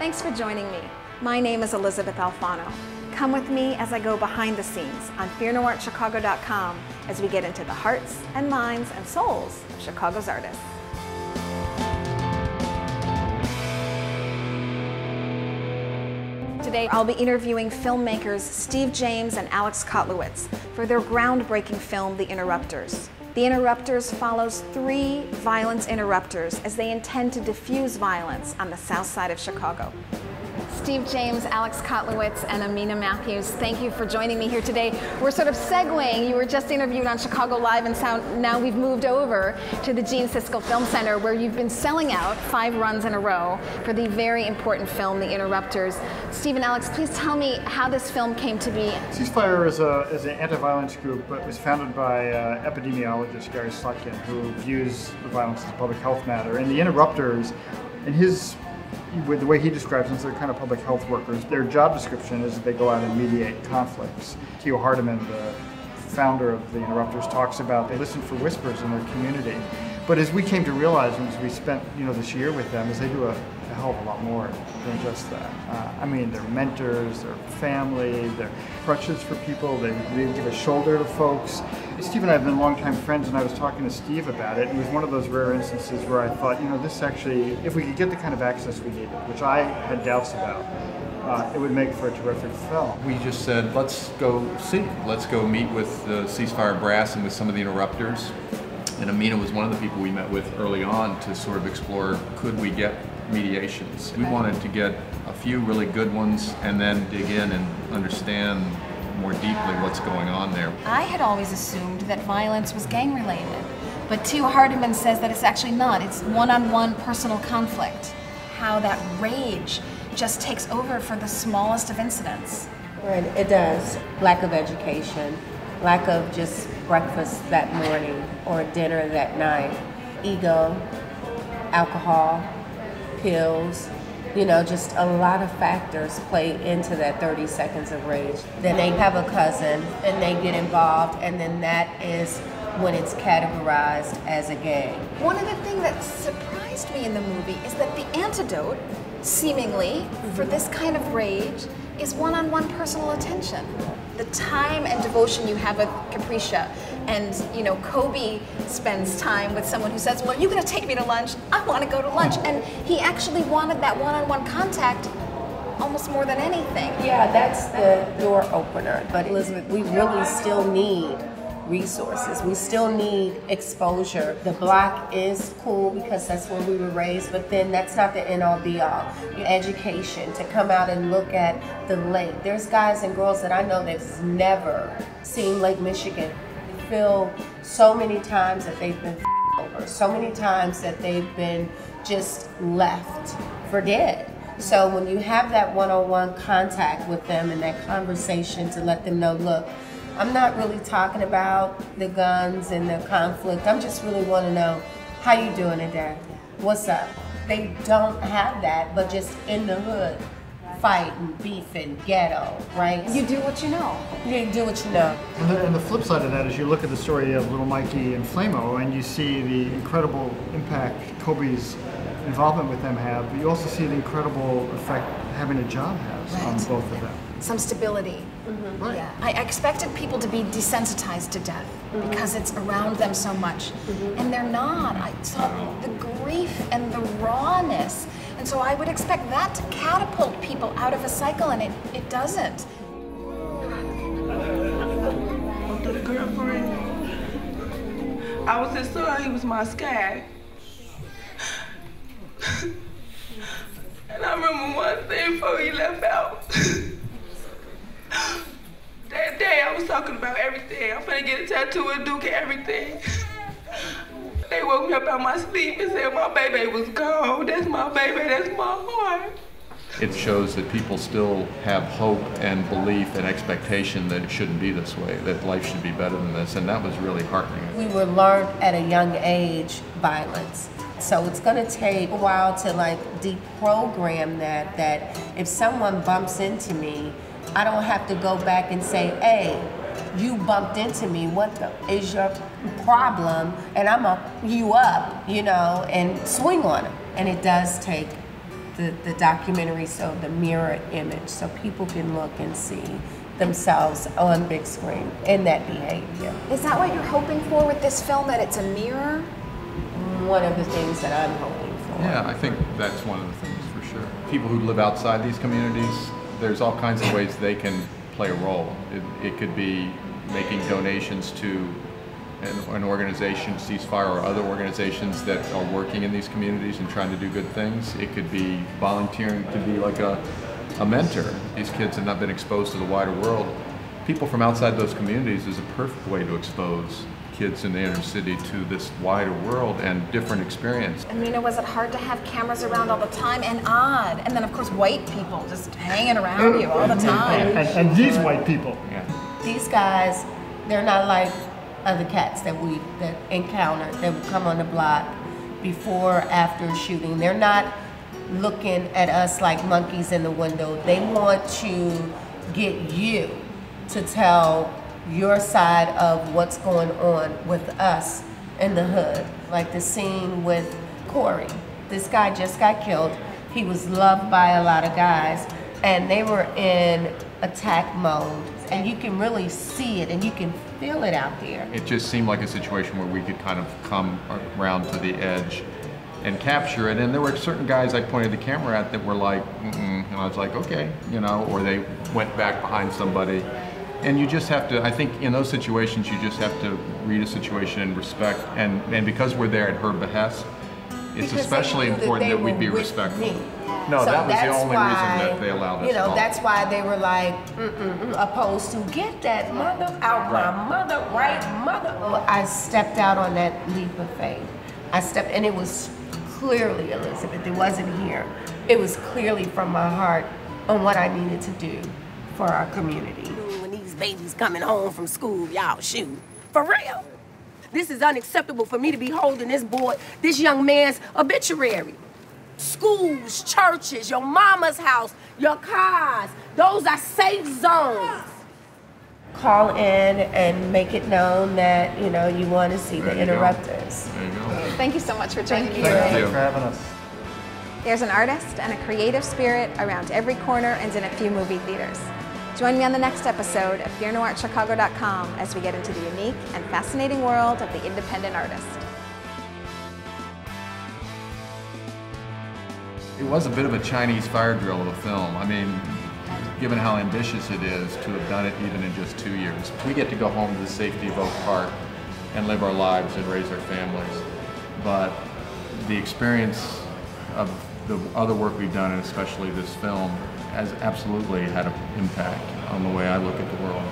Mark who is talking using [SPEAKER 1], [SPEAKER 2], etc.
[SPEAKER 1] Thanks for joining me. My name is Elysabeth Alfano. Come with me as I go behind the scenes on FearNoArtChicago.com as we get into the hearts and minds and souls of Chicago's artists. Today I'll be interviewing filmmakers Steve James and Alex Kotlowicz for their groundbreaking film, The Interruptors. The Interrupters follows 3 violence interrupters as they intend to diffuse violence on the south side of Chicago. Steve James, Alex Kotlowicz, and Ameena Matthers, thank you for joining me here today. We're sort of segueing. You were just interviewed on Chicago Live and Sound. Now we've moved over to the Gene Siskel Film Center, where you've been selling out 5 runs in a row for the very important film, The Interrupters. Steve and Alex, please tell me how this film came to be. Ceasefire is an anti-violence group, but was founded by epidemiologist Gary Slutkin, who views the violence as a public health matter. And The Interrupters, with the way he describes them, they're kind of public health workers. Their job description is that they go out and mediate conflicts. Theo Hardiman, the founder of The Interrupters, talks about they listen for whispers in their community. But as we came to realize, as we spent this year with them, is they do a hell of a lot more than just that. I mean, they're mentors, they're family, they're crutches for people, they give a shoulder to folks. Steve and I have been longtime friends, and I was talking to Steve about it. It was one of those rare instances where I thought, this actually, if we could get the kind of access we needed, which I had doubts about, it would make for a terrific film.
[SPEAKER 2] We just said, let's go see. Let's go meet with the Ceasefire Brass and with some of the Interrupters. And Ameena was one of the people we met with early on to sort of explore, could we get mediations? We wanted to get a few really good ones and then dig in and understand more deeply what's going on there.
[SPEAKER 3] I had always assumed that violence was gang-related, but Theo Hardiman says that it's actually not. It's one-on-one personal conflict. How that rage just takes over for the smallest of incidents.
[SPEAKER 4] Right, it does. Lack of education, lack of just breakfast that morning or dinner that night, ego, alcohol, pills, just a lot of factors play into that 30 seconds of rage. Then they have a cousin and they get involved, and then that is when it's categorized as a gang.
[SPEAKER 3] One of the things that surprised me in the movie is that the antidote, seemingly, for this kind of rage is one-on-one personal attention. The time and devotion you have with Capricia, and Kobe spends time with someone who says, well, are you going to take me to lunch? I want to go to lunch. And he actually wanted that one-on-one contact almost more than anything.
[SPEAKER 4] Yeah, that's the door opener. But Elizabeth, we really still need resources. We still need exposure. The block is cool because that's where we were raised, but then that's not the end all be all. Your education, to come out and look at the lake. There's guys and girls that I know that's never seen Lake Michigan. They feel so many times that they've been over, so many times that they've been just left for dead. So when you have that one-on-one contact with them and that conversation to let them know, look, I'm not really talking about the guns and the conflict. I'm just really want to know, how you doing today? What's up? They don't have that, but just in the hood, fighting, beefing, ghetto, right?
[SPEAKER 3] You do what you know.
[SPEAKER 4] You do what you know.
[SPEAKER 5] And the flip side of that is you look at the story of Little Mikey and Flamo, and you see the incredible impact Kobe's involvement with them have, but you also see the incredible effect having a job has on both of them.
[SPEAKER 3] Some stability.
[SPEAKER 5] Mm-hmm. Right.
[SPEAKER 3] Yeah. I expected people to be desensitized to death because it's around them so much. And they're not. I saw the grief and the rawness. And so I would expect that to catapult people out of a cycle, and it doesn't.
[SPEAKER 6] I'm to the girlfriend. I was his son, he was my sky. And I remember one thing before he left out. That day I was talking about everything. I'm finna get a tattoo and Duke and everything. They woke me up out of my sleep and said my baby was gone. That's my baby, that's my heart.
[SPEAKER 2] It shows that people still have hope and belief and expectation that it shouldn't be this way, that life should be better than this, and that was really heartening.
[SPEAKER 4] We were learned at a young age violence. So it's going to take a while to deprogram that if someone bumps into me, I don't have to go back and say, hey, you bumped into me, what is your problem? And I'm you up, and swing on it. And it does take the documentary, so the mirror image, so people can look and see themselves on big screen in that behavior.
[SPEAKER 3] Is that what you're hoping for with this film, that it's a mirror?
[SPEAKER 4] One of the things that I'm hoping for.
[SPEAKER 2] Yeah, I think that's one of the things for sure. People who live outside these communities, there's all kinds of ways they can play a role. It could be making donations to an organization, Ceasefire, or other organizations that are working in these communities and trying to do good things. It could be volunteering to be like a mentor. These kids have not been exposed to the wider world. People from outside those communities is a perfect way to expose kids in the inner city to this wider world and different experience.
[SPEAKER 3] Ameena, was it hard to have cameras around all the time, and odd? And then, of course, white people just hanging around you all the time.
[SPEAKER 5] And these white people.
[SPEAKER 2] Yeah.
[SPEAKER 4] These guys, they're not like other cats that we encountered that would come on the block before, after shooting. They're not looking at us like monkeys in the window. They want to get you to tell your side of what's going on with us in the hood. Like the scene with Corey. This guy just got killed. He was loved by a lot of guys, and they were in attack mode. And you can really see it, and you can feel it out there.
[SPEAKER 2] It just seemed like a situation where we could kind of come around to the edge and capture it. And there were certain guys I pointed the camera at that were like, and I was like, okay, you know, or they went back behind somebody. And you just have to, I think in those situations, you just have to read a situation and respect. And because we're there at her behest, it's
[SPEAKER 4] Because
[SPEAKER 2] especially
[SPEAKER 4] they knew
[SPEAKER 2] important that we
[SPEAKER 4] were
[SPEAKER 2] be
[SPEAKER 4] with
[SPEAKER 2] respectful.
[SPEAKER 4] me.
[SPEAKER 2] No,
[SPEAKER 4] So
[SPEAKER 2] that was the
[SPEAKER 4] that's
[SPEAKER 2] only
[SPEAKER 4] why,
[SPEAKER 2] reason that they allowed us
[SPEAKER 4] you know,
[SPEAKER 2] to
[SPEAKER 4] that's why they were like, opposed to get that mother out my mother, right mother. Well, I stepped out on that leap of faith. And it was clearly, Elizabeth, it wasn't here. It was clearly from my heart on what I needed to do for our community.
[SPEAKER 7] When these babies coming home from school, y'all shoot. For real. This is unacceptable for me to be holding this boy, this young man's obituary. Schools, churches, your mama's house, your cars, those are safe zones.
[SPEAKER 4] Call in and make it known that, you know, you want to see the Interrupters.
[SPEAKER 2] There you go.
[SPEAKER 3] Thank you so much for joining me
[SPEAKER 2] Thank
[SPEAKER 3] today.
[SPEAKER 2] you.
[SPEAKER 5] Thanks for having us.
[SPEAKER 1] There's an artist and a creative spirit around every corner and in a few movie theaters. Join me on the next episode of FearNoirChicago.com as we get into the unique and fascinating world of the independent artist.
[SPEAKER 2] It was a bit of a Chinese fire drill of a film. I mean, given how ambitious it is to have done it even in just 2 years. We get to go home to the safety of Oak Park and live our lives and raise our families. But the experience of the other work we've done, and especially this film, has absolutely had an impact on the way I look at the world.